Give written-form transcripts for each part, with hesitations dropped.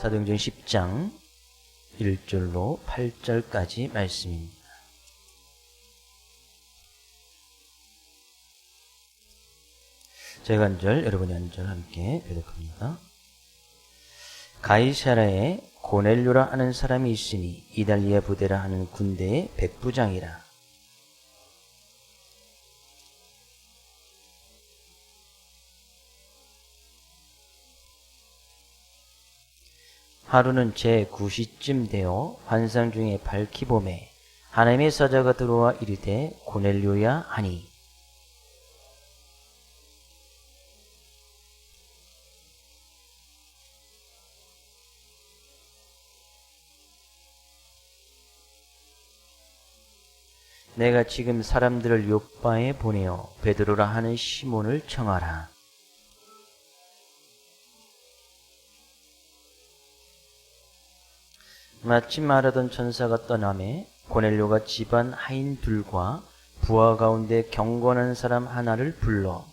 사도행전 10장 1절로 8절까지 말씀입니다. 제가 한 절, 여러분이 한 절 함께 교독합니다. 가이사라에 고넬료라 하는 사람이 있으니 이달리아 부대라 하는 군대의 백부장이라. 하루는 제9시쯤 되어 환상 중에 밝히 보매 하나님의 사자가 들어와 이르되 고넬료야 하니, 내가 지금 사람들을 요빠에 보내어 베드로라 하는 시몬을 청하라. 마침 말하던 천사가 떠나매 고넬료가 집안 하인 둘과 부하 가운데 경건한 사람 하나를 불러.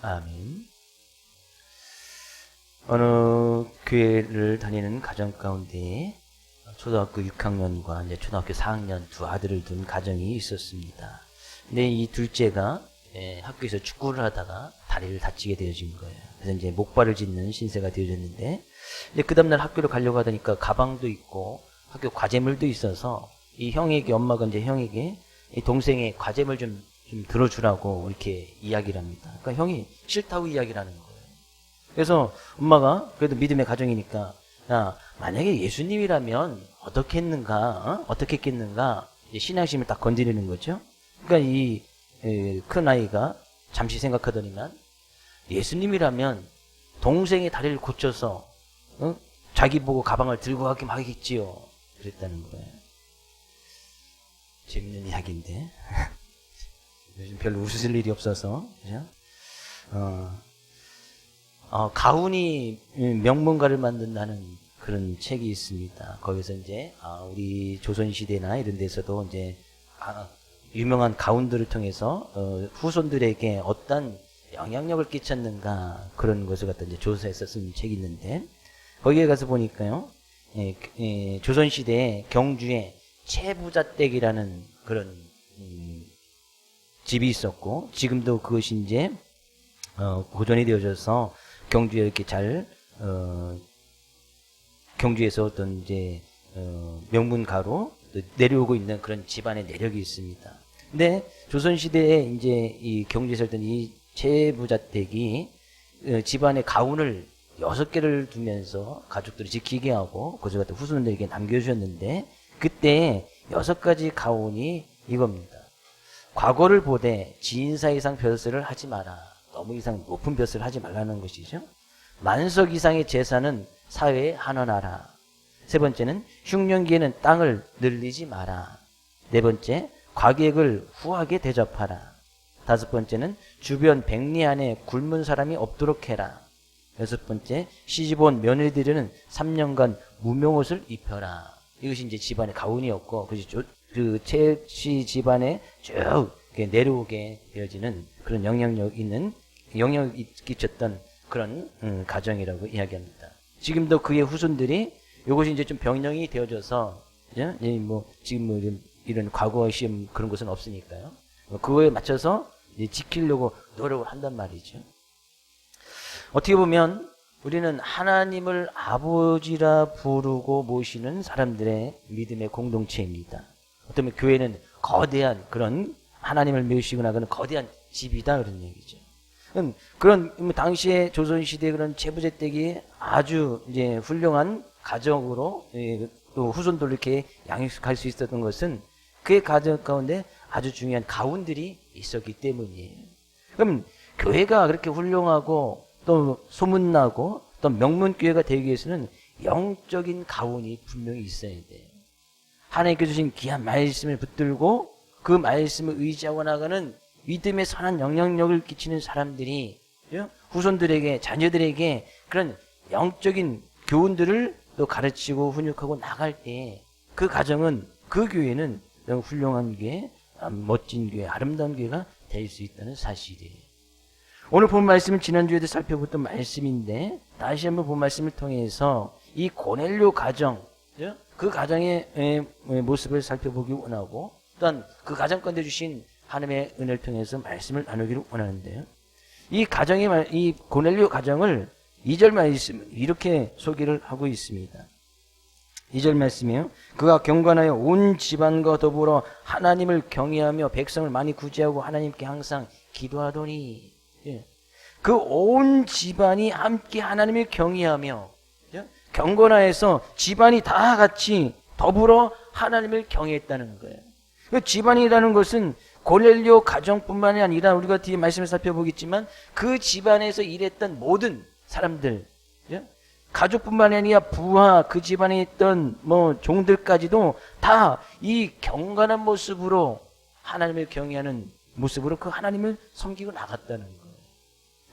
아멘. 어느 교회를 다니는 가정 가운데 초등학교 6학년과 이제 초등학교 4학년 두 아들을 둔 가정이 있었습니다. 근데 이 둘째가 학교에서 축구를 하다가 다리를 다치게 되어진 거예요. 그래서 이제 목발을 짚는 신세가 되어졌는데, 이제 그 다음날 학교를 가려고 하다니까 가방도 있고 학교 과제물도 있어서 이 형에게, 엄마가 이제 형에게 이 동생의 과제물 좀 들어주라고 이렇게 이야기를 합니다. 그러니까 형이 싫다고 이야기를 하는 거예요. 그래서 엄마가 그래도 믿음의 가정이니까, 야, 만약에 예수님이라면 어떻게 했는가, 어떻게 했겠는가, 신앙심을 딱 건드리는 거죠. 그러니까 이 큰 아이가 잠시 생각하더니만, 예수님이라면 동생의 다리를 고쳐서 자기 보고 가방을 들고 가긴 하겠지요. 그랬다는 거예요. 재밌는 이야기인데 요즘 별로 웃을 일이 없어서, 그죠? 가훈이 명문가를 만든다는 그런 책이 있습니다. 거기서 이제 우리 조선시대나 이런 데서도 이제 유명한 가훈들을 통해서 후손들에게 어떤 영향력을 끼쳤는가, 그런 것을 갖다 이제 조사해서 쓴 책이 있는데, 거기에 가서 보니까요, 조선시대에 경주에 최부자댁이라는 그런 집이 있었고, 지금도 그것이 이제 보존이 되어져서 경주에 이렇게 잘 경주에서 어떤 이제 명문가로 내려오고 있는 그런 집안의 내력이 있습니다. 근데 조선시대에 이제 이 경주에 살던 이 최부자댁이 집안의 가훈을 6개를 두면서 가족들이 지키게 하고 그것을 갖다 후손들에게 남겨주셨는데, 그때 6가지 가훈이 이겁니다. 과거를 보되 지인사 이상 벼슬을 하지 마라. 너무 이상 높은 벼슬을 하지 말라는 것이죠. 만석 이상의 재산은 사회에 한원하라. 세 번째는 흉년기에는 땅을 늘리지 마라. 네 번째, 과객을 후하게 대접하라. 다섯 번째는 주변 백리 안에 굶은 사람이 없도록 해라. 여섯 번째, 시집온 며느리들은 3년간 무명옷을 입혀라. 이것이 이제 집안의 가훈이었고, 그 최씨 집안에 쭉 내려오게 되어지는 그런 영향을 끼쳤던 그런 가정이라고 이야기합니다. 지금도 그의 후손들이 이것이 이제 좀 변형이 되어져서, 지금 이런 과거 시험 그런 것은 없으니까요. 그거에 맞춰서 이제 지키려고 노력을 한단 말이죠. 어떻게 보면 우리는 하나님을 아버지라 부르고 모시는 사람들의 믿음의 공동체입니다. 어쩌면 교회는 거대한 그런 하나님을 모시고 나가는 거대한 집이다, 그런 얘기죠. 그런 당시에 조선시대 그런 최부자댁이 아주 이제 훌륭한 가정으로 또 후손들 이렇게 양육할 수 있었던 것은 그의 가정 가운데 아주 중요한 가훈들이 있었기 때문이에요. 그럼 교회가 그렇게 훌륭하고 또 소문나고 또 명문교회가 되기 위해서는 영적인 가훈이 분명히 있어야 돼요. 하나님께 주신 귀한 말씀을 붙들고 그 말씀을 의지하고 나가는 믿음의 선한 영향력을 끼치는 사람들이 후손들에게, 자녀들에게 그런 영적인 교훈들을 또 가르치고 훈육하고 나갈 때 그 가정은, 그 교회는 훌륭한 교회, 멋진 교회, 아름다운 교회가 될 수 있다는 사실이에요. 오늘 본 말씀은 지난주에도 살펴봤던 말씀인데 다시 한번 본 말씀을 통해서 이 고넬료 가정, 그 가정의 모습을 살펴보기 원하고 또한 그 가정 가운데 주신 하나님의 은혜를 통해서 말씀을 나누기를 원하는데요. 이 고넬료 가정을 2절 말씀 이렇게 소개를 하고 있습니다. 2절 말씀이요. 그가 경건하여 온 집안과 더불어 하나님을 경외하며 백성을 많이 구제하고 하나님께 항상 기도하더니, 그 온 집안이 함께 하나님을 경외하며, 경건하여서 집안이 다 같이 더불어 하나님을 경외했다는 거예요. 그 집안이라는 것은 고넬료 가정뿐만이 아니라 우리가 뒤에 말씀을 살펴보겠지만 그 집안에서 일했던 모든 사람들, 가족뿐만이 아니라 부하, 그 집안에 있던 종들까지도 다 이 경건한 모습으로 하나님을 경외하는 모습으로 그 하나님을 섬기고 나갔다는 거예요.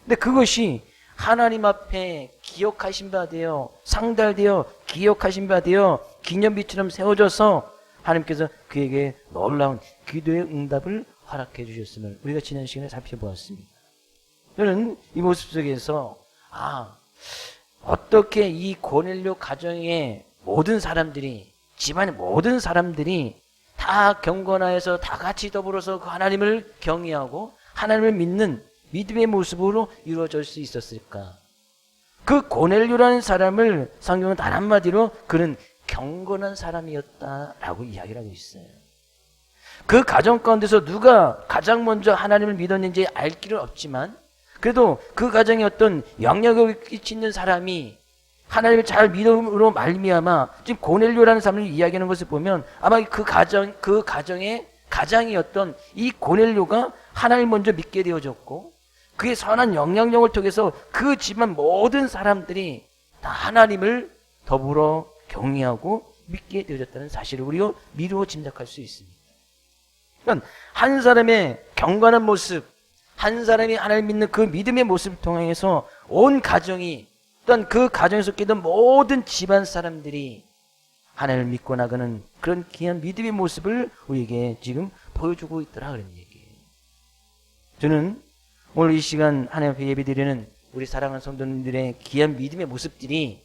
근데 그것이 하나님 앞에 기억하신 바 되어 상달되어 기억하신 바 되어 기념비처럼 세워져서 하나님께서 그에게 놀라운 기도의 응답을 허락해 주셨음을 우리가 지난 시간에 살펴보았습니다. 저는 이 모습 속에서 어떻게 이 고넬료 가정의 모든 사람들이, 집안의 모든 사람들이 다 경건하여서 다 같이 더불어서 그 하나님을 경외하고 하나님을 믿는 믿음의 모습으로 이루어질 수 있었을까? 그 고넬료라는 사람을 성경은 단 한마디로 그는 경건한 사람이었다라고 이야기를 하고 있어요. 그 가정 가운데서 누가 가장 먼저 하나님을 믿었는지 알 길은 없지만 그래도 그 가정에 어떤 영향을 끼치는 사람이 하나님을 잘 믿음으로 말미암아 지금 고넬료라는 사람을 이야기하는 것을 보면 아마 그 가정의 가장이었던 이 고넬료가 하나님을 먼저 믿게 되어졌고 그의 선한 영향력을 통해서 그 집안 모든 사람들이 다 하나님을 더불어 경외하고 믿게 되어졌다는 사실을 우리가 미루어 짐작할 수 있습니다. 그러니까 한 사람의 경건한 모습, 한 사람이 하나님 믿는 그 믿음의 모습을 통해서 온 가정이 또한 그 가정에서 끼던 모든 집안 사람들이 하나님을 믿고 나가는 그런 귀한 믿음의 모습을 우리에게 지금 보여주고 있더라 그런 얘기예요. 저는 오늘 이 시간 하나님 앞에 예배드리는 우리 사랑하는 성도님들의 귀한 믿음의 모습들이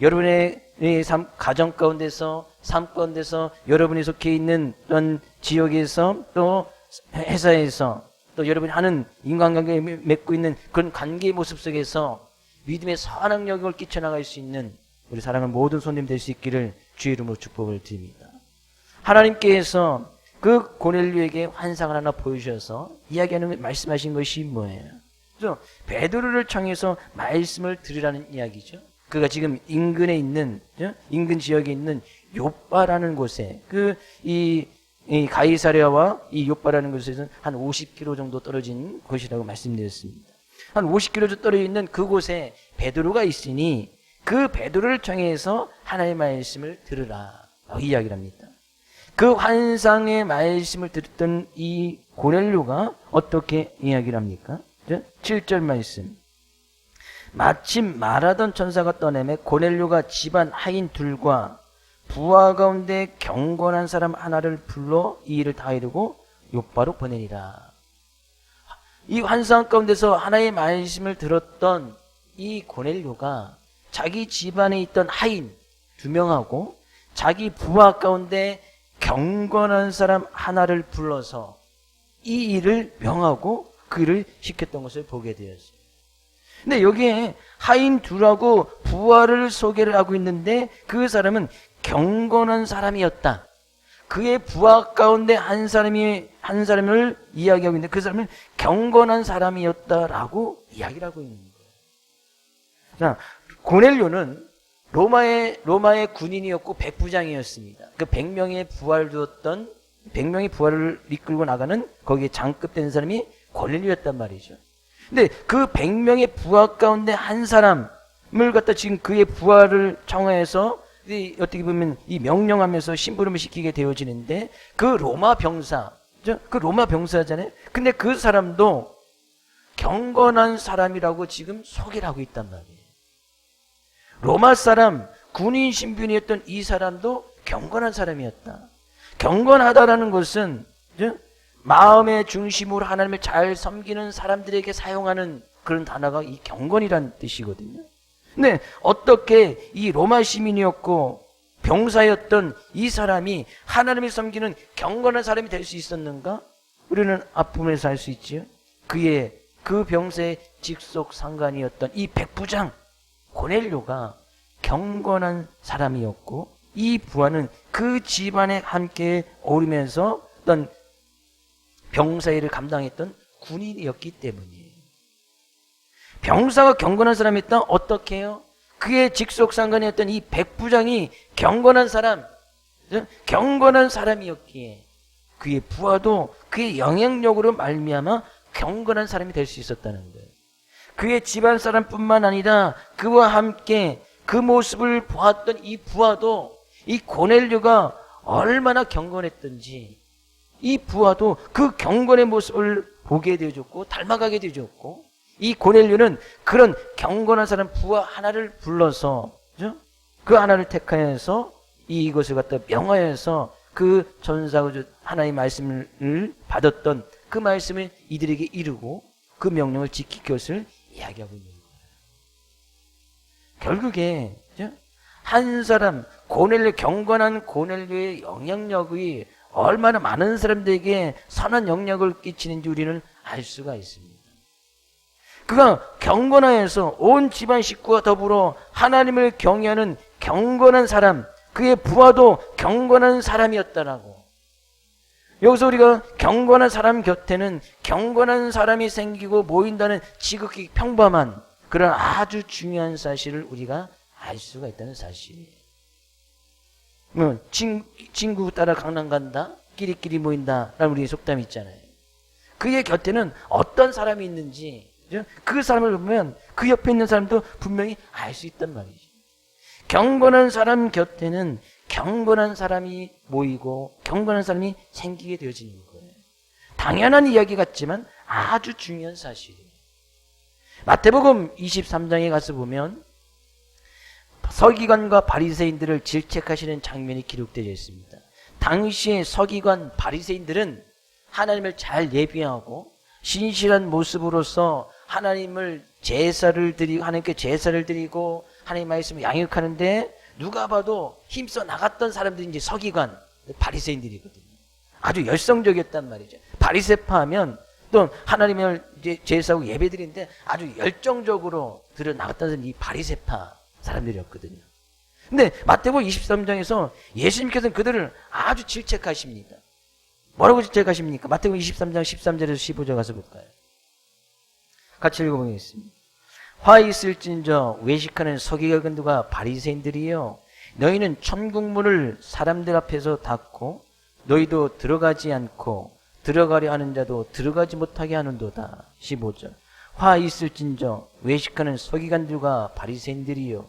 여러분의 삶, 가정 가운데서, 삶 가운데서, 여러분이 속해 있는 어떤 지역에서, 또 회사에서, 또 여러분이 하는 인간관계에 맺고 있는 그런 관계의 모습 속에서 믿음의 선한 영향을 끼쳐나갈 수 있는 우리 사랑하는 모든 손님 될 수 있기를 주의 이름으로 축복을 드립니다. 하나님께서 그 고넬료에게 환상을 하나 보여주셔서 이야기하는 말씀하신 것이 뭐예요? 그래서 베드로를 청해서 말씀을 들으라는 이야기죠. 그가 지금 인근에 있는 인근 지역에 있는 욥바라는 곳에 이 가이사랴와 이 욥바라는 곳에서는 한 50km 정도 떨어진 곳이라고 말씀드렸습니다. 한 50km 정도 떨어져 있는 그곳에 베드로가 있으니 그 베드로를 청해서 하나님의 말씀을 들으라 이야기를 합니다. 그 환상의 말씀을 듣던 이 고넬료가 어떻게 이야기를 합니까? 7절 말씀. 마침 말하던 천사가 떠내매 고넬료가 집안 하인 둘과 부하 가운데 경건한 사람 하나를 불러 이 일을 다 이루고 욥바로 보내니라. 이 환상 가운데서 하나의 말씀을 들었던 이 고넬료가 자기 집안에 있던 하인 2명하고 자기 부하 가운데 경건한 사람 하나를 불러서 이 일을 명하고 그 일을 시켰던 것을 보게 되었어요. 근데 여기에 하인 둘하고 부하를 소개를 하고 있는데 그 사람은 경건한 사람이었다. 그의 부하 가운데 한 사람을 이야기하고 있는데 그 사람은 경건한 사람이었다라고 이야기를 하고 있는 거예요. 자, 고넬료는 로마의 군인이었고 백부장이었습니다. 그 100명의 부하를 이끌고 나가는 거기에 장급된 사람이 고넬료였단 말이죠. 근데 그 100명의 부하 가운데 한 사람을 갖다 지금 그의 부하를 청하해서 어떻게 보면 이 명령하면서 심부름을 시키게 되어지는데 그 로마 병사잖아요. 근데 그 사람도 경건한 사람이라고 지금 소개를 하고 있단 말이에요. 로마 사람, 군인 신분이었던 이 사람도 경건한 사람이었다. 경건하다라는 것은 마음의 중심으로 하나님을 잘 섬기는 사람들에게 사용하는 그런 단어가 이 경건이라는 뜻이거든요. 근데 어떻게 이 로마 시민이었고 병사였던 이 사람이 하나님을 섬기는 경건한 사람이 될 수 있었는가? 우리는 아픔에서 알 수 있지요. 그의 그 병사의 직속 상관이었던 이 백부장 고넬료가 경건한 사람이었고, 이 부하는 그 집안에 함께 어울리면서 어떤 병사 일을 감당했던 군인이었기 때문이에요. 병사가 경건한 사람이었다. 어떻게 해요? 그의 직속 상관이었던 이 백부장이 경건한 사람이었기에 그의 부하도 그의 영향력으로 말미암아 경건한 사람이 될 수 있었다는 거예요. 그의 집안 사람뿐만 아니라 그와 함께 그 모습을 보았던 이 부하도, 이 고넬료가 얼마나 경건했던지 이 부하도 그 경건의 모습을 보게 되어줬고 닮아가게 되어줬고, 이 고넬료는 그런 경건한 사람 부하 하나를 불러서, 그죠? 그 하나를 택하여서 이것을 갖다 명하여서 그 전사우주 하나님의 말씀을 받았던 그 말씀을 이들에게 이루고 그 명령을 지킬 것을 이야기하고 있는 거예요. 결국에 한 사람 경건한 고넬료의 영향력이 얼마나 많은 사람들에게 선한 영향을 끼치는지 우리는 알 수가 있습니다. 그가 경건하여서 온 집안 식구와 더불어 하나님을 경외하는 경건한 사람, 그의 부하도 경건한 사람이었다라고. 여기서 우리가 경건한 사람 곁에는 경건한 사람이 생기고 모인다는 지극히 평범한 그런 아주 중요한 사실을 우리가 알 수가 있다는 사실이에요. 친구 따라 강남 간다, 끼리끼리 모인다 라는 우리의 속담이 있잖아요. 그의 곁에는 어떤 사람이 있는지, 그 사람을 보면 그 옆에 있는 사람도 분명히 알 수 있단 말이죠. 경건한 사람 곁에는 경건한 사람이 모이고 경건한 사람이 생기게 되어지는 거예요. 당연한 이야기 같지만 아주 중요한 사실이에요. 마태복음 23장에 가서 보면 서기관과 바리새인들을 질책하시는 장면이 기록되어 있습니다. 당시의 서기관 바리새인들은 하나님을 잘 예비하고 신실한 모습으로서 하나님을 하나님께 제사를 드리고 하나님 말씀을 양육하는데 누가 봐도 힘써 나갔던 사람들이 이제 서기관 바리새인들이거든요. 아주 열성적이었단 말이죠. 바리새파 하면 또 하나님을 이제 제사하고 예배드리는데 아주 열정적으로 들어 나갔던 사람이 바리새파 사람들이었거든요. 근데 마태복음 23장에서 예수님께서는 그들을 아주 질책하십니다. 뭐라고 질책하십니까? 마태복음 23장 13절에서 15절 가서 볼까요? 같이 읽어보겠습니다. 화 있을진저 외식하는 서기관들과 바리새인들이여, 너희는 천국문을 사람들 앞에서 닫고 너희도 들어가지 않고 들어가려 하는 자도 들어가지 못하게 하는도다. 15절. 화 있을진저 외식하는 서기관들과 바리새인들이여,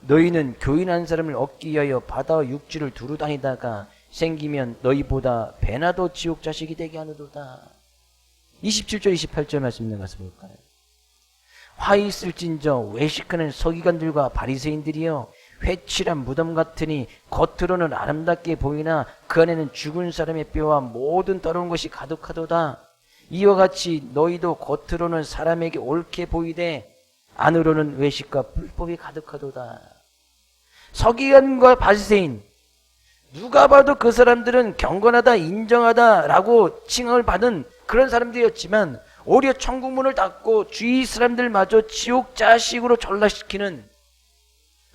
너희는 교인한 사람을 얻기 위하여 바다와 육지를 두루 다니다가 생기면 너희보다 배나 더 지옥 자식이 되게 하는도다. 27절 28절 말씀 가서 볼까요? 화 있을진저 외식하는 서기관들과 바리새인들이여, 회칠한 무덤 같으니 겉으로는 아름답게 보이나 그 안에는 죽은 사람의 뼈와 모든 더러운 것이 가득하도다. 이와 같이 너희도 겉으로는 사람에게 옳게 보이되 안으로는 외식과 불법이 가득하도다. 서기관과 바리새인, 누가 봐도 그 사람들은 경건하다, 인정하다라고 칭함을 받은 그런 사람들이었지만 오히려 천국문을 닫고 주위 사람들마저 지옥 자식으로 전락시키는,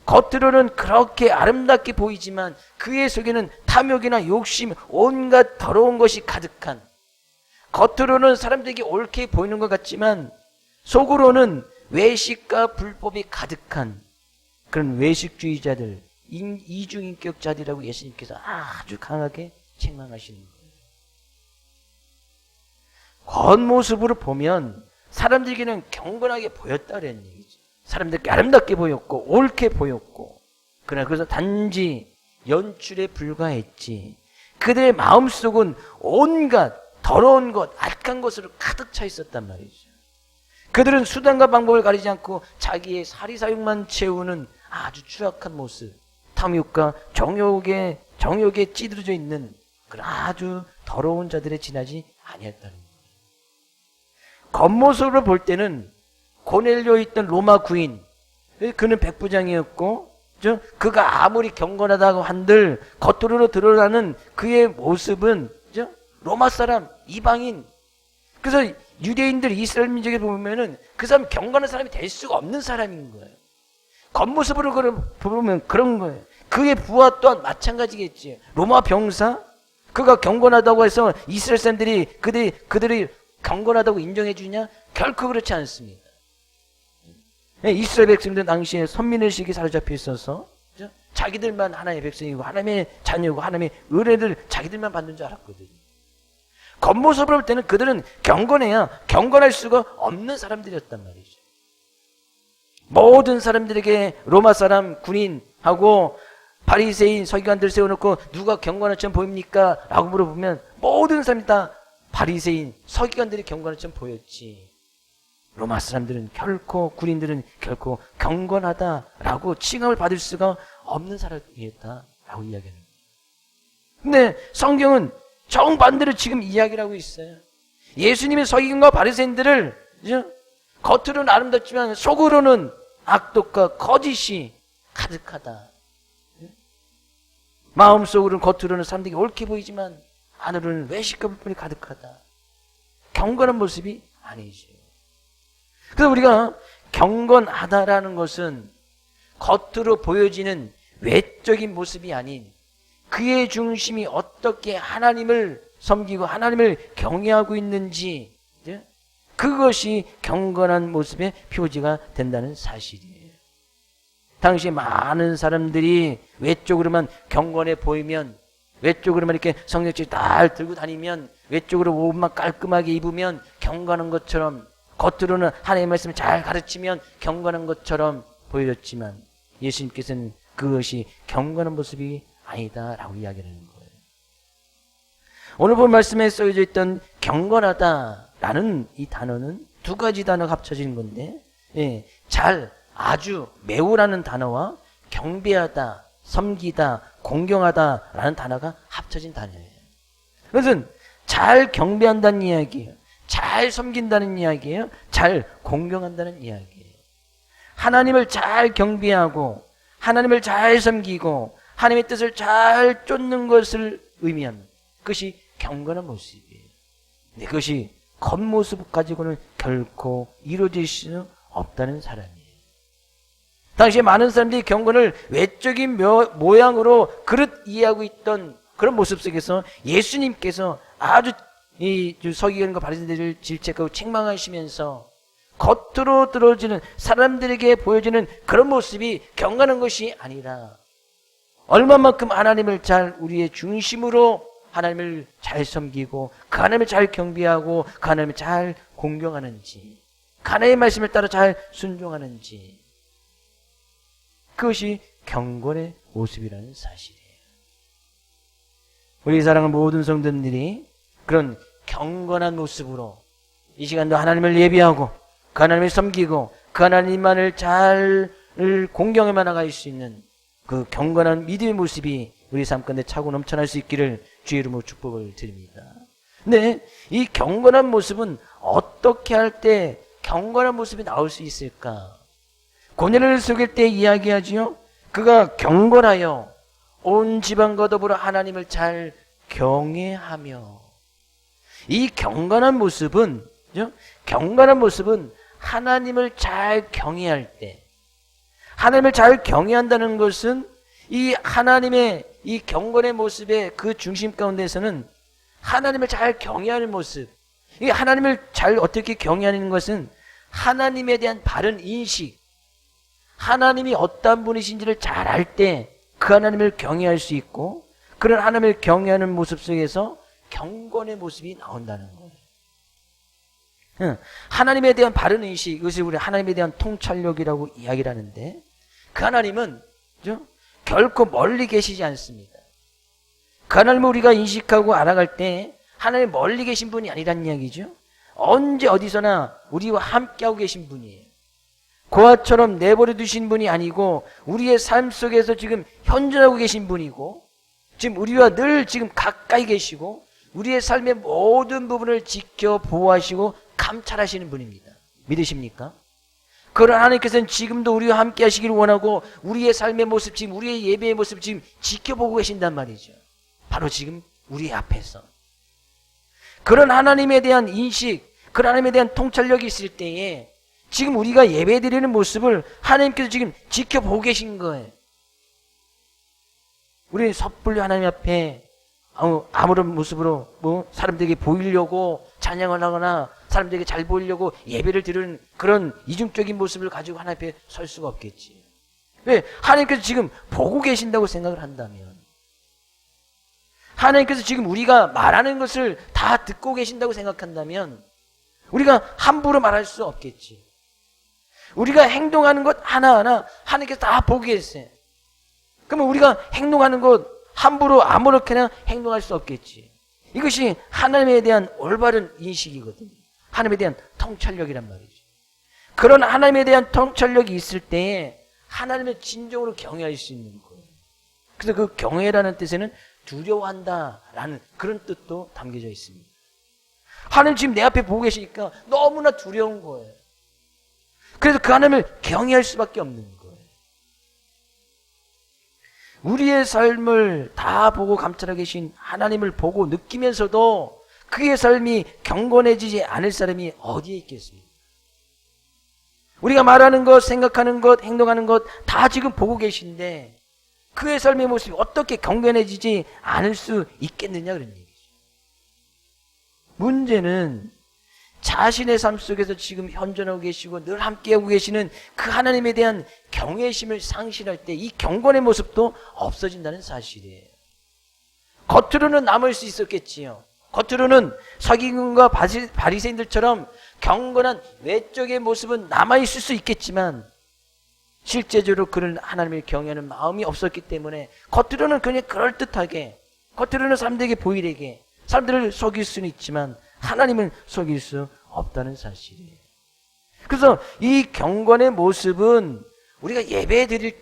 겉으로는 그렇게 아름답게 보이지만 그의 속에는 탐욕이나 욕심, 온갖 더러운 것이 가득한, 겉으로는 사람들에게 옳게 보이는 것 같지만 속으로는 외식과 불법이 가득한 그런 외식주의자들, 이중인격자들이라고 예수님께서 아주 강하게 책망하시는 거예요. 겉모습으로 보면 사람들에게는 경건하게 보였다는 얘기죠. 사람들에게 아름답게 보였고 옳게 보였고, 그러나 그래서 단지 연출에 불과했지 그들의 마음속은 온갖 더러운 것, 악한 것으로 가득 차 있었단 말이죠. 그들은 수단과 방법을 가리지 않고 자기의 사리사욕만 채우는 아주 추악한 모습, 탐욕과 정욕에 찌들어져 있는 그런 아주 더러운 자들에 지나지 아니었다는 거예요. 겉모습으로 볼 때는 고넬료 있던 로마 구인, 그는 백부장이었고, 그가 아무리 경건하다고 한들 겉으로 드러나는 그의 모습은 로마 사람, 이방인. 그래서 유대인들, 이스라엘 민족에 보면은 그 사람 경건한 사람이 될 수가 없는 사람인 거예요. 겉모습으로 보면 그런 거예요. 그의 부하 또한 마찬가지겠지. 로마 병사, 그가 경건하다고 해서 이스라엘 사람들이 그들이 경건하다고 인정해 주냐? 결코 그렇지 않습니다. 이스라엘 백성들 당시에 선민의식이 사로잡혀 있어서 자기들만 하나님의 백성이고 하나님의 자녀고 하나님의 은혜를 자기들만 받는 줄 알았거든요. 겉모습으로 볼 때는 그들은 경건해야 경건할 수가 없는 사람들이었단 말이죠. 모든 사람들에게 로마 사람, 군인하고 바리새인, 서기관들 세워놓고 누가 경건한 점 보입니까? 라고 물어보면 모든 사람이 다 바리새인, 서기관들이 경건한 점 보였지. 로마 사람들은 결코, 군인들은 결코 경건하다라고 칭함을 받을 수가 없는 사람이었다라고 이야기하는 거예요. 근데 성경은 정반대로 지금 이야기를 하고 있어요. 예수님의 서기관과 바리새인들을 겉으로는 아름답지만 속으로는 악독과 거짓이 가득하다. 마음속으로는 겉으로는 사람들이 옳게 보이지만 안으로는 외식과 불법이 가득하다. 경건한 모습이 아니죠. 그래서 우리가 경건하다라는 것은 겉으로 보여지는 외적인 모습이 아닌 그의 중심이 어떻게 하나님을 섬기고 하나님을 경외하고 있는지, 그것이 경건한 모습의 표지가 된다는 사실이에요. 당시 많은 사람들이 외적으로만 경건해 보이면, 외적으로만 이렇게 성경책 잘 들고 다니면, 외적으로 옷만 깔끔하게 입으면 경건한 것처럼, 겉으로는 하나님의 말씀을 잘 가르치면 경건한 것처럼 보여졌지만 예수님께서는 그것이 경건한 모습이 아니다라고 이야기하는 거예요. 오늘 본 말씀에 써져 있던 경건하다라는 이 단어는 두 가지 단어가 합쳐진 건데, 잘, 아주, 매우라는 단어와 경배하다, 섬기다, 공경하다라는 단어가 합쳐진 단어예요. 그것은 잘 경배한다는 이야기예요. 잘 섬긴다는 이야기예요. 잘 공경한다는 이야기예요. 하나님을 잘 경배하고 하나님을 잘 섬기고 하나님의 뜻을 잘 쫓는 것을 의미합니다. 그것이 경건한 모습이에요. 근데 그것이 겉모습 가지고는 결코 이루어질 수는 없다는 사람이에요. 당시에 많은 사람들이 경건을 외적인 모양으로 그릇 이해하고 있던 그런 모습 속에서 예수님께서 아주 이 서기관과 바리새인들을 질책하고 책망하시면서 겉으로 들어지는 사람들에게 보여지는 그런 모습이 경건한 것이 아니라 얼마만큼 하나님을 잘 우리의 중심으로 하나님을 잘 섬기고 그 하나님을 잘 경배하고 그 하나님을 잘 공경하는지, 그 하나님의 말씀을 따라 잘 순종하는지, 그것이 경건의 모습이라는 사실이에요. 우리 사랑하는 모든 성도님들이 그런 경건한 모습으로 이 시간도 하나님을 예비하고 그 하나님을 섬기고 그 하나님만을 잘 공경해만 나갈 수 있는 그 경건한 믿음의 모습이 우리 삶 가운데 차고 넘쳐날 수 있기를 주의 이름으로 축복을 드립니다. 근데 이 경건한 모습은 어떻게 할 때 경건한 모습이 나올 수 있을까? 고넬료를 속일 때 이야기하지요. 그가 경건하여 온 지방과 더불어 하나님을 잘 경외하며, 이 경건한 모습은 하나님을 잘 경외할 때, 하나님을 잘 경외한다는 것은 이 하나님의 이 경건의 모습의 그 중심 가운데서는 하나님을 잘 경외하는 모습, 이 하나님을 잘 어떻게 경외하는 것은 하나님에 대한 바른 인식, 하나님이 어떤 분이신지를 잘 알 때 그 하나님을 경외할 수 있고, 그런 하나님을 경외하는 모습 속에서 경건의 모습이 나온다는 거예요. 하나님에 대한 바른 인식, 이것이 우리 하나님에 대한 통찰력이라고 이야기를 하는데, 그 하나님은 결코 멀리 계시지 않습니다. 그 하나님을 우리가 인식하고 알아갈 때 하나님 멀리 계신 분이 아니란 이야기죠. 언제 어디서나 우리와 함께하고 계신 분이에요. 고아처럼 내버려 두신 분이 아니고 우리의 삶 속에서 지금 현존하고 계신 분이고, 지금 우리와 늘 지금 가까이 계시고 우리의 삶의 모든 부분을 지켜 보호하시고 감찰하시는 분입니다. 믿으십니까? 그런 하나님께서는 지금도 우리와 함께 하시기를 원하고 우리의 삶의 모습, 지금 우리의 예배의 모습 지금 지켜보고 계신단 말이죠. 바로 지금 우리 앞에서. 그런 하나님에 대한 인식, 그런 하나님에 대한 통찰력이 있을 때에 지금 우리가 예배드리는 모습을 하나님께서 지금 지켜보고 계신 거예요. 우리는 섣불리 하나님 앞에 아무런 모습으로 사람들에게 보이려고 찬양을 하거나 사람들에게 잘 보이려고 예배를 드리는 그런 이중적인 모습을 가지고 하나님 앞에 설 수가 없겠지. 왜? 하나님께서 지금 보고 계신다고 생각을 한다면, 하나님께서 지금 우리가 말하는 것을 다 듣고 계신다고 생각한다면 우리가 함부로 말할 수 없겠지. 우리가 행동하는 것 하나하나 하나님께서 다 보고 계세요. 그러면 우리가 행동하는 것 함부로 아무렇게나 행동할 수 없겠지. 이것이 하나님에 대한 올바른 인식이거든요. 하나님에 대한 통찰력이란 말이죠. 그런 하나님에 대한 통찰력이 있을 때에 하나님을 진정으로 경외할 수 있는 거예요. 그래서 그 경외라는 뜻에는 두려워한다라는 그런 뜻도 담겨져 있습니다. 하나님 지금 내 앞에 보고 계시니까 너무나 두려운 거예요. 그래서 그 하나님을 경외할 수밖에 없는 거예요. 우리의 삶을 다 보고 감찰하고 계신 하나님을 보고 느끼면서도 그의 삶이 경건해지지 않을 사람이 어디에 있겠습니까? 우리가 말하는 것, 생각하는 것, 행동하는 것 다 지금 보고 계신데 그의 삶의 모습이 어떻게 경건해지지 않을 수 있겠느냐 그런 얘기죠. 문제는 자신의 삶 속에서 지금 현존하고 계시고 늘 함께하고 계시는 그 하나님에 대한 경외심을 상실할 때 이 경건의 모습도 없어진다는 사실이에요. 겉으로는 남을 수 있었겠지요. 겉으로는 서기관과 바리새인들처럼 경건한 외적의 모습은 남아있을 수 있겠지만 실제적으로 그런 하나님을 경외하는 마음이 없었기 때문에 겉으로는 그냥 그럴듯하게, 겉으로는 사람들에게 보이려게 사람들을 속일 수는 있지만 하나님을 속일 수 없다는 사실이에요. 그래서 이 경건의 모습은 우리가 예배 드릴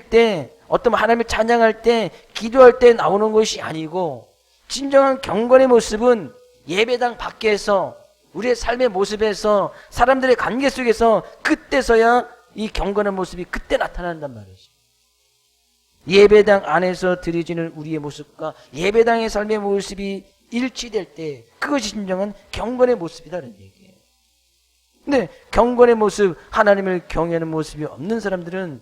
때 어떤 하나님을 찬양할 때 기도할 때 나오는 것이 아니고 진정한 경건의 모습은 예배당 밖에서 우리의 삶의 모습에서 사람들의 관계 속에서 그때서야 이 경건한 모습이 그때 나타난단 말이죠. 예배당 안에서 드려지는 우리의 모습과 예배당의 삶의 모습이 일치될 때 그것이 진정한 경건의 모습이다는 얘기예요. 근데 경건의 모습, 하나님을 경외하는 모습이 없는 사람들은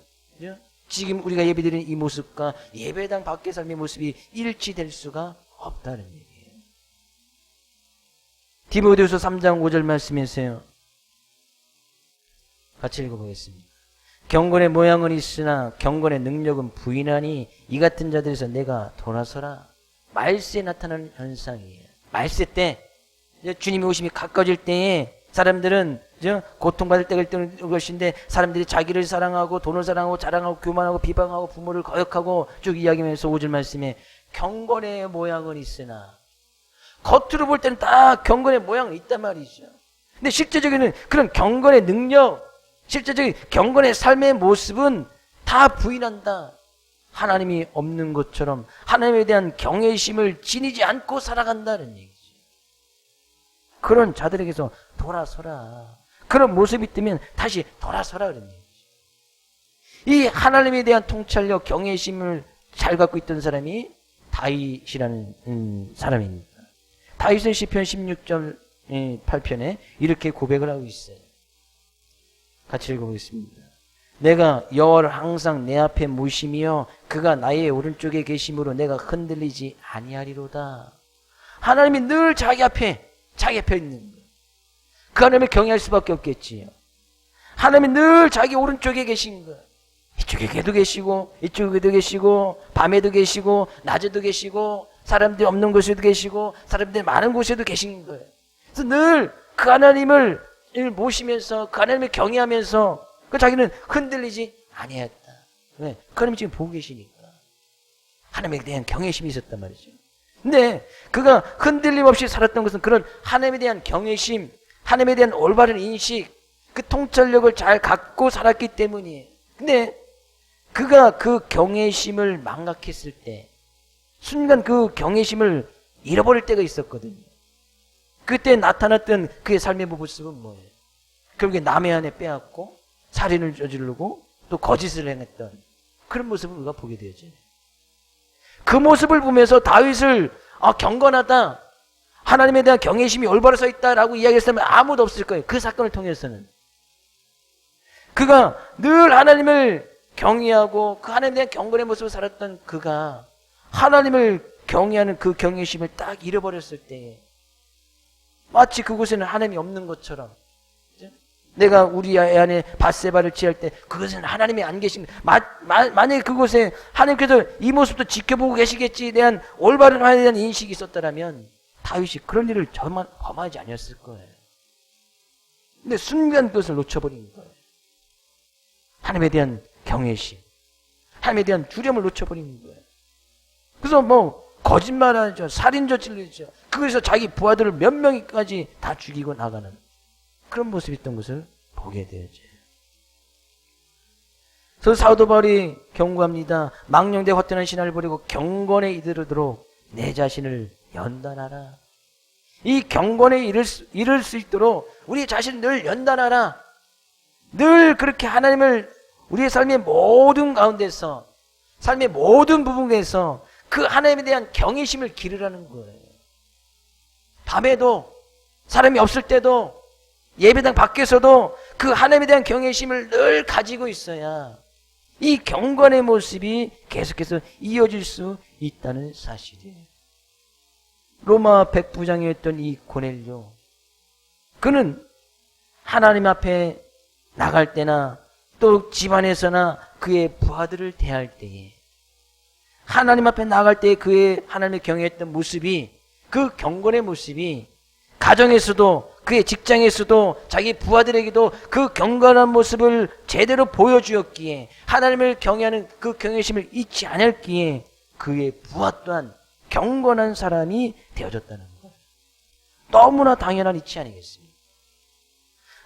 지금 우리가 예배드리는 이 모습과 예배당 밖의 삶의 모습이 일치될 수가 없다는 얘기예요. 디모데후서 3장 5절 말씀이세요. 같이 읽어보겠습니다. 경건의 모양은 있으나 경건의 능력은 부인하니 이 같은 자들에서 내가 돌아서라. 말세에 나타나는 현상이에요. 말세 때 주님의 오심이 가까워질 때에 사람들은 고통받을 때가 있는 것인데 사람들이 자기를 사랑하고 돈을 사랑하고 자랑하고 교만하고 비방하고 부모를 거역하고 쭉 이야기하면서 5절 말씀에 경건의 모양은 있으나, 겉으로 볼 때는 다 경건의 모양은 있단 말이죠. 근데 실제적인 그런 경건의 능력, 실제적인 경건의 삶의 모습은 다 부인한다. 하나님이 없는 것처럼 하나님에 대한 경외심을 지니지 않고 살아간다는 얘기죠. 그런 자들에게서 돌아서라. 그런 모습이 뜨면 다시 돌아서라 그런 얘기죠. 이 하나님에 대한 통찰력, 경외심을 잘 갖고 있던 사람이 다윗이라는 사람입니다. 다윗은 시편 16절 8편에 이렇게 고백을 하고 있어요. 같이 읽어보겠습니다. 내가 여호와를 항상 내 앞에 모심이여 그가 나의 오른쪽에 계심으로 내가 흔들리지 아니하리로다. 하나님이 늘 자기 앞에 있는 거예요. 그 하나님을 경외할 수밖에 없겠지요. 하나님이 늘 자기 오른쪽에 계신 거예요. 이쪽에도 계시고 이쪽에도 계시고 밤에도 계시고 낮에도 계시고 사람들이 없는 곳에도 계시고 사람들이 많은 곳에도 계신 거예요. 그래서 늘 그 하나님을 모시면서 그 하나님을 경외하면서 그 자기는 흔들리지 아니했다. 왜? 그 하나님이 지금 보고 계시니까. 하나님에 대한 경외심이 있었단 말이죠. 근데 그가 흔들림 없이 살았던 것은 그런 하나님에 대한 경외심, 하나님에 대한 올바른 인식, 그 통찰력을 잘 갖고 살았기 때문이에요. 근데 그가 그 경외심을 망각했을 때 순간 그 경외심을 잃어버릴 때가 있었거든요. 그때 나타났던 그의 삶의 모습은 뭐예요? 결국에 남의 아내 빼앗고 살인을 저지르고 또 거짓을 행했던 그런 모습을 우리가 보게 되죠. 그 모습을 보면서 다윗을 경건하다, 하나님에 대한 경외심이 올바로 서 있다라고 이야기했으면 아무도 없을 거예요. 그 사건을 통해서는. 그가 늘 하나님을 경외하고 그 하나님에 대한 경건의 모습을 살았던 그가 하나님을 경외하는 그 경외심을 딱 잃어버렸을 때 마치 그곳에는 하나님이 없는 것처럼, 내가 우리 안에 밧세바를 취할 때 그것은 하나님이 안 계신, 만약에 그곳에 하나님께서 이 모습도 지켜보고 계시겠지에 대한 올바른 하나님에 대한 인식이 있었다면 다윗이 그런 일을 범하지 아니었을 거예요. 근데 순간 그것을 놓쳐버린 거예요. 하나님에 대한 경외심, 하나님에 대한 두려움을 놓쳐버린 거예요. 그래서 거짓말하죠, 살인 저지르죠. 그래서 자기 부하들을 몇 명까지 다 죽이고 나가는 그런 모습이 있던 것을 보게 되죠. 그래서 사도 바울이 경고합니다. 망령되 헛되는 신화를 버리고 경건에 이르도록 내 자신을 연단하라. 이 경건에 이를 수 있도록 우리 자신을 늘 연단하라. 늘 그렇게 하나님을 우리의 삶의 모든 가운데서, 삶의 모든 부분에서 그 하나님에 대한 경외심을 기르라는 거예요. 밤에도, 사람이 없을 때도, 예배당 밖에서도 그 하나님에 대한 경외심을 늘 가지고 있어야 이 경건의 모습이 계속해서 이어질 수 있다는 사실이에요. 로마 백부장이었던 이 고넬료, 그는 하나님 앞에 나갈 때나 또 집안에서나 그의 부하들을 대할 때에, 하나님 앞에 나갈 때 그의 하나님을 경외했던 모습이, 그 경건의 모습이 가정에서도, 그의 직장에서도, 자기 부하들에게도 그 경건한 모습을 제대로 보여주었기에, 하나님을 경외하는 그 경외심을 잊지 않았기에 그의 부하 또한 경건한 사람이 되어졌다는 거예요. 너무나 당연한 이치 아니겠습니까?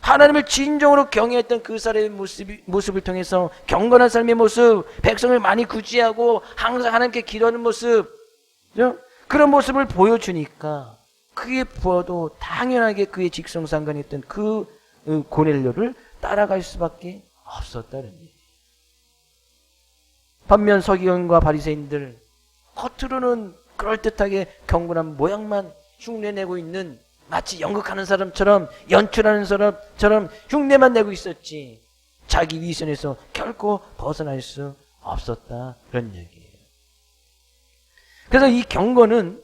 하나님을 진정으로 경외했던 그 사람의 모습을 통해서 경건한 삶의 모습, 백성을 많이 구제하고 항상 하나님께 기도하는 모습, 그런 모습을 보여주니까 그의 부하도 당연하게 그의 직성상관이었던 그 고넬료를 따라갈 수밖에 없었다는 얘기예요. 반면 서기관과 바리새인들, 겉으로는 그럴듯하게 경건한 모양만 흉내내고 있는, 마치 연극하는 사람처럼, 연출하는 사람처럼 흉내만 내고 있었지 자기 위선에서 결코 벗어날 수 없었다, 그런 얘기예요. 그래서 이 경건은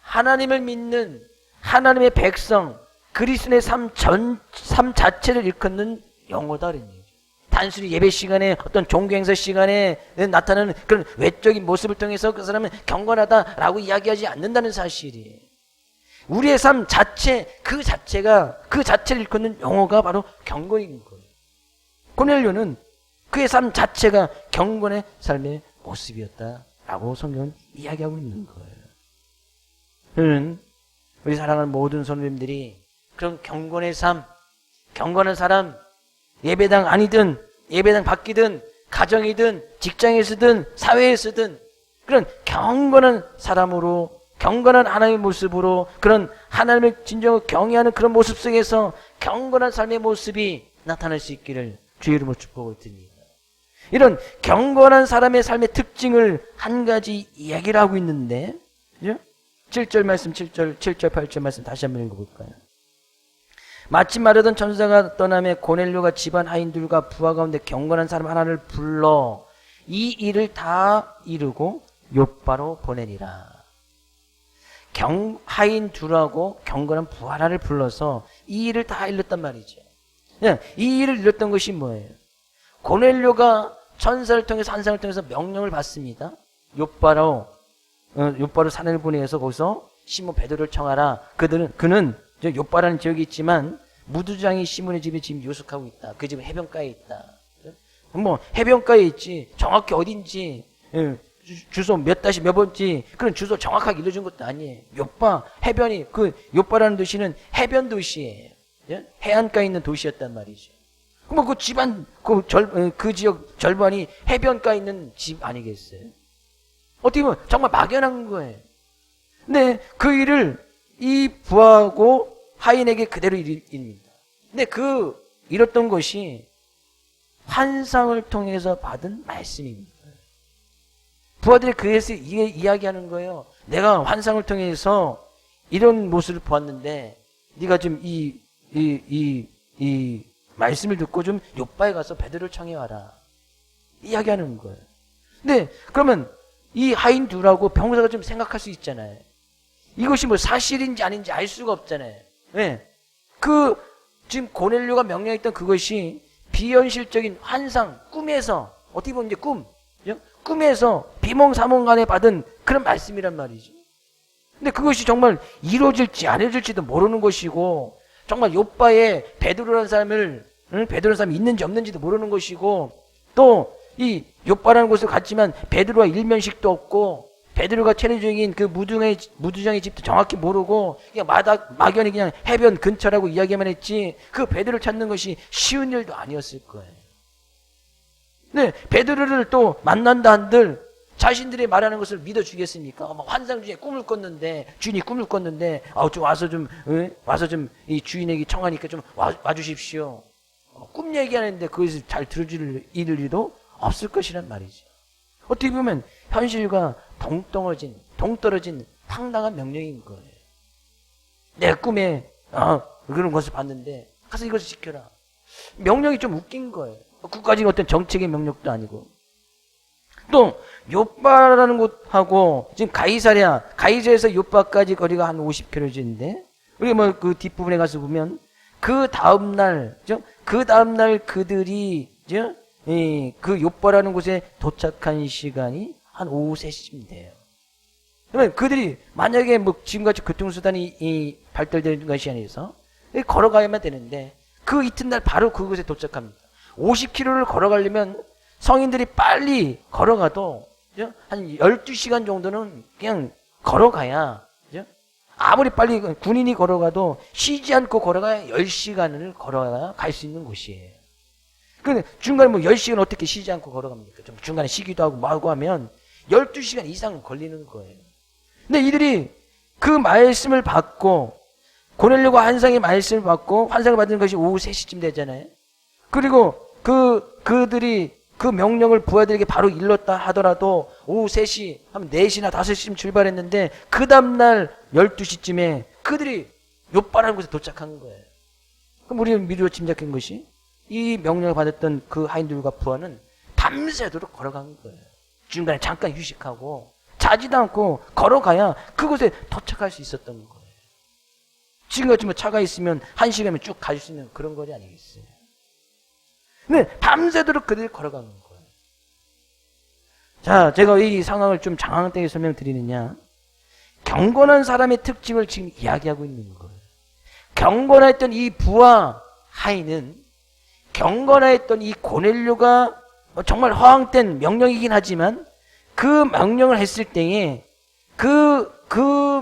하나님을 믿는 하나님의 백성, 그리스도의 삶 자체를 일컫는 용어다, 그런 얘기죠. 단순히 예배 시간에, 어떤 종교행사 시간에 나타나는 그런 외적인 모습을 통해서 그 사람은 경건하다라고 이야기하지 않는다는 사실이에요. 우리의 삶 자체, 그 자체를 일컫는 용어가 바로 경건인 거예요. 고넬료는 그의 삶 자체가 경건의 삶의 모습이었다라고 성경은 이야기하고 있는 거예요. 저는 우리 사랑하는 모든 성도님들이 그런 경건의 삶, 경건한 사람, 예배당 아니든 예배당 밖이든 가정이든 직장에서든 사회에서든 그런 경건한 사람으로, 경건한 하나님의 모습으로, 그런 하나님을 진정으로 경외하는 그런 모습 속에서 경건한 삶의 모습이 나타날 수 있기를 주의 이름으로 축복을 드립니다. 이런 경건한 사람의 삶의 특징을 한 가지 이야기를 하고 있는데, 그죠? 7절 말씀, 7절, 8절 말씀 다시 한번 읽어볼까요? 마침 마르던 천사가 떠나며 고넬료가 집안 하인들과 부하 가운데 경건한 사람 하나를 불러 이 일을 다 이루고 욥바로 보내니라. 하인 둘하고 경건한 부하 하나를 불러서 이 일을 다 일렀단 말이죠. 이 일을 일렀던 것이 뭐예요? 고넬료가 천사를 통해서, 환상을 통해서 명령을 받습니다. 욥바로 산을 보내서 거기서 시몬 베드로를 청하라. 그는 욥바라는 지역이 있지만 무두장이 시몬의 집에 지금 유숙하고 있다. 그 집은 해변가에 있다. 해변가에 있지 정확히 어딘지, 주소 몇 다시 몇 번지 그런 주소 정확하게 일러준 것도 아니에요. 욥바, 해변이, 그 욥바라는 도시는 해변 도시예요. 해안가에 있는 도시였단 말이죠. 그 집안, 그 지역 절반이 해변가에 있는 집 아니겠어요? 어떻게 보면 정말 막연한 거예요. 근데 그 일을 이 부하고 하인에게 그대로 일입니다. 근데 그 이뤘던 것이 환상을 통해서 받은 말씀입니다. 부하들이 그에서 이야기하는 거예요. 내가 환상을 통해서 이런 모습을 보았는데 네가 좀 이 말씀을 듣고 좀 요바에 가서 베드로를 청해 와라. 이야기하는 거예요. 근데 그러면 이 하인 둘하고 병사가 좀 생각할 수 있잖아요. 이것이 뭐 사실인지 아닌지 알 수가 없잖아요. 네. 지금 고넬료가 명령했던 그것이 비현실적인 환상, 꿈에서, 어떻게 보면 이제 꿈에서 비몽사몽간에 받은 그런 말씀이란 말이죠. 근데 그것이 정말 이루어질지 안 이루어질지도 모르는 것이고, 정말 요바에 베드로라는 사람이 있는지 없는지도 모르는 것이고, 또 이 요바라는 곳을 갔지만 베드로와 일면식도 없고, 베드로가 체류중인 그 무두장의 집도 정확히 모르고 그냥 막연히 그냥 해변 근처라고 이야기만 했지 그 베드로를 찾는 것이 쉬운 일도 아니었을 거예요. 네, 베드로를 또 만난다 한들 자신들이 말하는 것을 믿어주겠습니까? 환상 중에 꿈을 꿨는데 주인이 꿈을 꿨는데 좀 와서 좀 이 주인에게 청하니까 좀 와주십시오. 꿈 얘기하는데 그것을 잘 들어줄 일도 없을 것이란 말이죠. 어떻게 보면 현실과 동떨어진 황당한 명령인 거예요. 내 꿈에 그런 것을 봤는데 가서 이것을 지켜라. 명령이 좀 웃긴 거예요. 그까지는 어떤 정책의 명령도 아니고. 또 요바라는 곳하고 지금 가이사에서 요바까지 거리가 한 50km인데 우리가 뭐 그 뒷부분에 가서 보면 그 다음날 그들이 그 요바라는 곳에 도착한 시간이 한 오후 3시쯤 돼요. 그러면 그들이 만약에 뭐 지금같이 교통수단이 발달된 것이 아니어서 걸어가야만 되는데 그 이튿날 바로 그곳에 도착합니다. 50km를 걸어가려면 성인들이 빨리 걸어가도 한 12시간 정도는 그냥 걸어가야, 아무리 빨리 군인이 걸어가도 쉬지 않고 걸어가야 10시간을 걸어야 갈 수 있는 곳이에요. 근데 중간에 뭐 10시간 어떻게 쉬지 않고 걸어갑니까? 좀 중간에 쉬기도 하고 뭐 하고 하면 12시간 이상 걸리는 거예요. 근데 이들이 그 말씀을 받고 고넬료가 환상의 말씀을 받고 환상을 받은 것이 오후 3시쯤 되잖아요. 그리고 그들이 그 명령을 부하들에게 바로 일렀다 하더라도 오후 3시, 한 4시나 5시쯤 출발했는데 그 다음날 12시쯤에 그들이 요바라는 곳에 도착한 거예요. 그럼 우리는 미루어 짐작한 것이 이 명령을 받았던 그 하인들과 부하는 밤새도록 걸어간 거예요. 중간에 잠깐 휴식하고 자지도 않고 걸어가야 그곳에 도착할 수 있었던 거예요. 지금같이 뭐 차가 있으면 1시간이면 쭉 갈 수 있는 그런 거리 아니겠어요? 근데 밤새도록 그들이 걸어가는 거예요. 자, 제가 이 상황을 좀 장황되게 설명드리느냐, 경건한 사람의 특징을 지금 이야기하고 있는 거예요. 경건했던 이 부하 하인은 경건했던 이 고넬료가 정말 허황된 명령이긴 하지만 그 명령을 했을 때에 그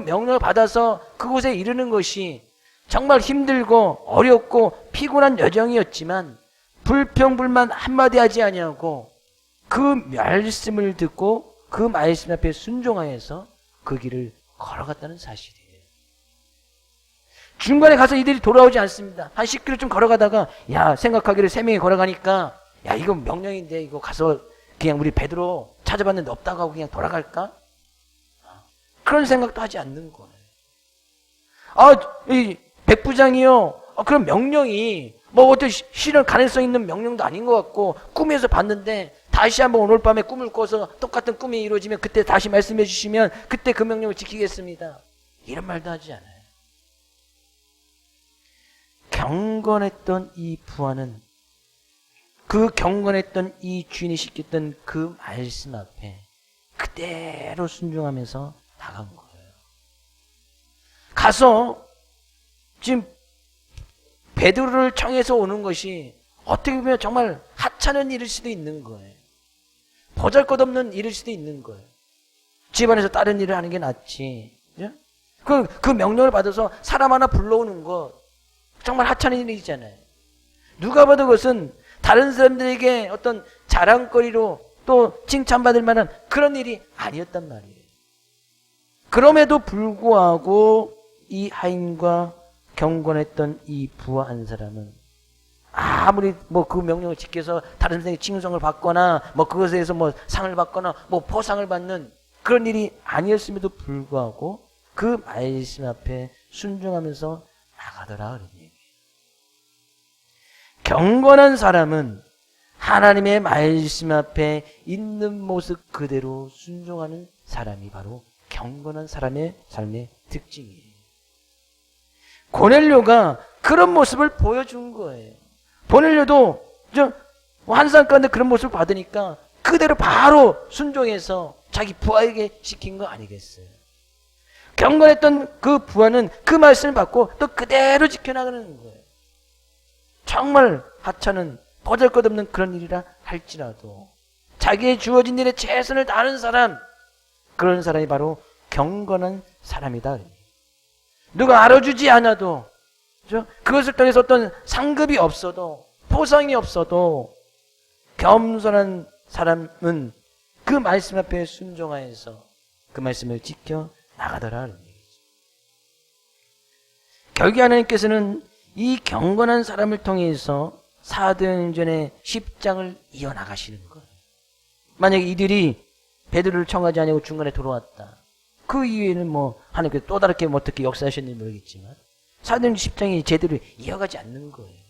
명령을 받아서 그곳에 이르는 것이 정말 힘들고 어렵고 피곤한 여정이었지만 불평불만 한마디 하지 아니하고 그 말씀을 듣고 그 말씀 앞에 순종하여서 그 길을 걸어갔다는 사실이에요. 중간에 가서 이들이 돌아오지 않습니다. 한 10km 좀 걸어가다가 생각하기를 3명이 걸어가니까 이거 명령인데 이거 가서 그냥 우리 베드로 찾아봤는데 없다고 하고 그냥 돌아갈까? 그런 생각도 하지 않는 거예요. 이 백부장이요. 그런 명령이 뭐 어떤 실현 가능성 있는 명령도 아닌 것 같고 꿈에서 봤는데 다시 한번 오늘 밤에 꿈을 꿔서 똑같은 꿈이 이루어지면 그때 다시 말씀해 주시면 그때 그 명령을 지키겠습니다. 이런 말도 하지 않아요. 경건했던 이 부하는 그 경건했던 이 주인이 시켰던 그 말씀 앞에 그대로 순종하면서 나간 거예요. 가서 지금 베드로를 청해서 오는 것이 어떻게 보면 정말 하찮은 일일 수도 있는 거예요. 보잘것없는 일일 수도 있는 거예요. 집안에서 다른 일을 하는 게 낫지. 그 명령을 받아서 사람 하나 불러오는 것 정말 하찮은 일이잖아요. 누가 봐도 그것은 다른 사람들에게 어떤 자랑거리로 또 칭찬받을 만한 그런 일이 아니었단 말이에요. 그럼에도 불구하고 이 하인과 경건했던 이 부하 한 사람은 아무리 뭐 그 명령을 지켜서 다른 선생님의 칭송을 받거나 뭐 그것에 대해서 뭐 상을 받거나 뭐 포상을 받는 그런 일이 아니었음에도 불구하고 그 말씀 앞에 순종하면서 나가더라 그런 얘기예요. 경건한 사람은 하나님의 말씀 앞에 있는 모습 그대로 순종하는 사람이 바로 경건한 사람의 삶의 특징이에요. 고넬료가 그런 모습을 보여준 거예요. 고넬료도 환상 가운데 그런 모습을 받으니까 그대로 바로 순종해서 자기 부하에게 시킨 거 아니겠어요? 경건했던 그 부하는 그 말씀을 받고 또 그대로 지켜나가는 거예요. 정말 하찮은 보잘것없는 그런 일이라 할지라도 자기의 주어진 일에 최선을 다하는 사람, 그런 사람이 바로 경건한 사람이다. 누가 알아주지 않아도 그것을 통해서 어떤 상급이 없어도 포상이 없어도 겸손한 사람은 그 말씀 앞에 순종하여서 그 말씀을 지켜 나가더라. 결국 하나님께서는 이 경건한 사람을 통해서 사도행전의 10장을 이어나가시는 거예요. 만약에 이들이 베드로를 청하지 않고 중간에 돌아왔다. 그 이후에는 뭐 하나님께서 또 다르게 어떻게 역사하셨는지 모르겠지만 사도행전 10장이 제대로 이어가지 않는 거예요.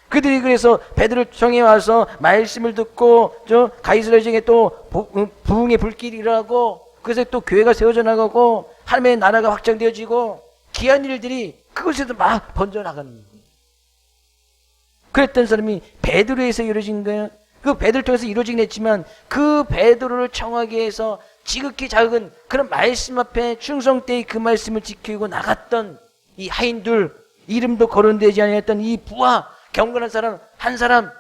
그들이 그래서 베드로 청에 와서 말씀을 듣고 가이사랴성에 또 부흥의 불길이 일어나고 그래서 또 교회가 세워져 나가고 하나님의 나라가 확장되어지고 귀한 일들이 그것에도 막 번져나가는 거예요. 그랬던 사람이 베드로에서 이루어진 거예요. 그 베드로를 통해서 이루어지긴 했지만 그 베드로를 청하기 위해서 지극히 작은 그런 말씀 앞에 충성되이 그 말씀을 지키고 나갔던 이 하인들, 이름도 거론되지 않았던 이 부하, 경건한 사람 한 사람,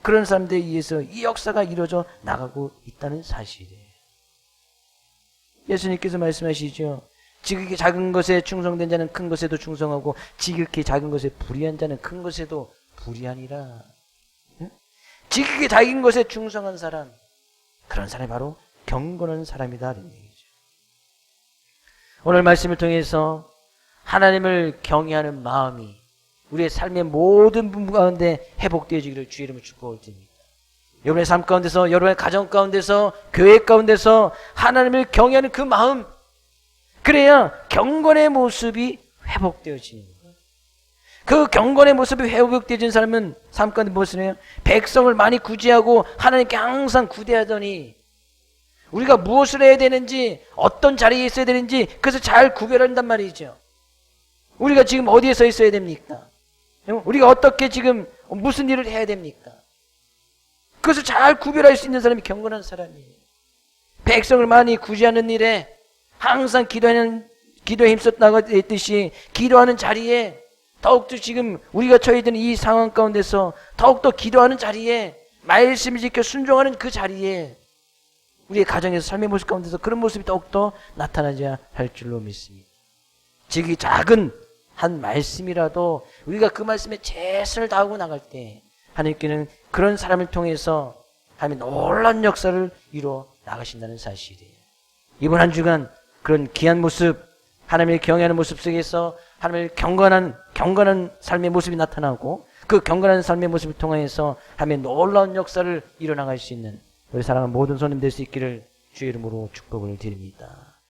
그런 사람들에 의해서 이 역사가 이루어져 나가고 있다는 사실이에요. 예수님께서 말씀하시죠. 지극히 작은 것에 충성된 자는 큰 것에도 충성하고 지극히 작은 것에 불의한 자는 큰 것에도 불의하니라. 지극히 작은 것에 충성한 사람, 그런 사람이 바로 경건한 사람이다 이런 얘기죠. 오늘 말씀을 통해서 하나님을 경외하는 마음이 우리의 삶의 모든 부분 가운데 회복되어지기를 주의 이름으로 축복을 드립니다. 여러분의 삶 가운데서, 여러분의 가정 가운데서, 교회 가운데서 하나님을 경외하는 그 마음, 그래야 경건의 모습이 회복되어지는 거예요. 그 경건의 모습이 회복되어진 사람은 삶 가운데 무엇을 해요? 백성을 많이 구제하고 하나님께 항상 구대하더니 우리가 무엇을 해야 되는지, 어떤 자리에 있어야 되는지 그것을 잘 구별한단 말이죠. 우리가 지금 어디에 서 있어야 됩니까? 우리가 어떻게 지금 무슨 일을 해야 됩니까? 그것을 잘 구별할 수 있는 사람이 경건한 사람이에요. 백성을 많이 구제하는 일에 항상 기도에 힘썼다고 했듯이 기도하는 자리에 더욱더 지금 우리가 처해 있는 이 상황 가운데서 더욱더 기도하는 자리에 말씀을 지켜 순종하는 그 자리에 우리의 가정에서 삶의 모습 가운데서 그런 모습이 더욱더 나타나야 할 줄로 믿습니다. 지극히 작은 한 말씀이라도 우리가 그 말씀에 최선을 다하고 나갈 때 하나님께는 그런 사람을 통해서 하나님의 놀라운 역사를 이루어 나가신다는 사실이에요. 이번 한 주간 그런 귀한 모습, 하나님을 경외하는 모습 속에서 하나님을 경건한 삶의 모습이 나타나고 그 경건한 삶의 모습을 통해서 하나님의 놀라운 역사를 이뤄나갈 수 있는 우리 사랑하는 모든 손님 될 수 있기를 주의 이름으로 축복을 드립니다.